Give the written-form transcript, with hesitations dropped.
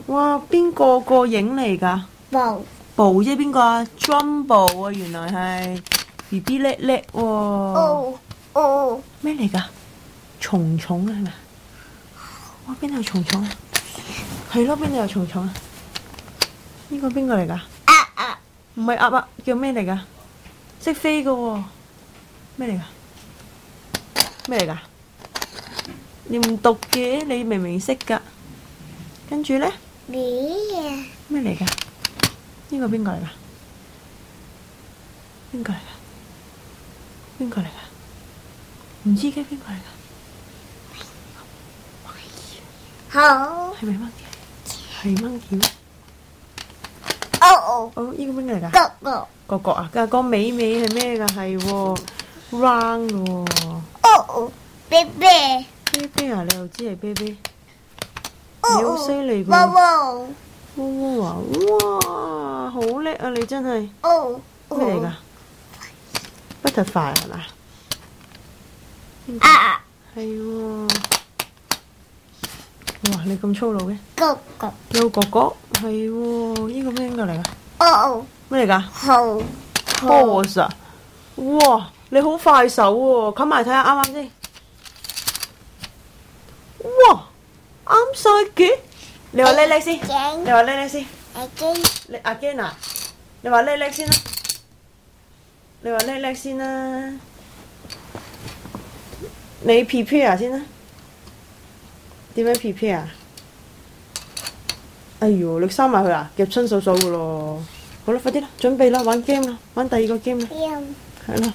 哇，邊個影嚟㗎？寶即係邊個啊 ？Jumbo 啊，原來係 BB 叻叻喎。咩嚟㗎？蟲蟲啊，係咪？哇！邊度有蟲蟲啊？係咯，邊度有蟲蟲啊？呢個邊個嚟㗎？唔係鴨啊，叫咩嚟㗎？識飛㗎喎。咩嚟㗎？咩嚟㗎？你唔讀嘅，你明明識㗎。跟住咧，咩嚟㗎？呢個邊個嚟㗎？邊個嚟㗎？邊個嚟㗎？唔知嘅，邊個嚟㗎？係咪monkey？係monkey咩？哦，呢個邊個嚟㗎？角啊，個尾係咩㗎？係喎 ，round 嘅喎。啤啊！你又知係啤？你好犀利㗎！哇！哇！好叻啊！你真係咩嚟㗎？Butterfly係嘛？係喎！哇！你咁粗魯嘅？有角角係喎！呢個邊個嚟㗎？咩嚟㗎？Horse 啊！哇！你好快手喎！冚埋睇下啱唔啱先？哇！啱晒嘅！你話叻叻先，你話叻叻先。你阿堅啊？你話叻叻先啦，你話叻叻先啦，你 prepare 先啦，點樣 prepare 啊？哎呦，你閂埋佢啊，夾親手手噶咯。好啦，快啲啦，準備啦，玩 game 啦，玩第二個 game 啦，係啦。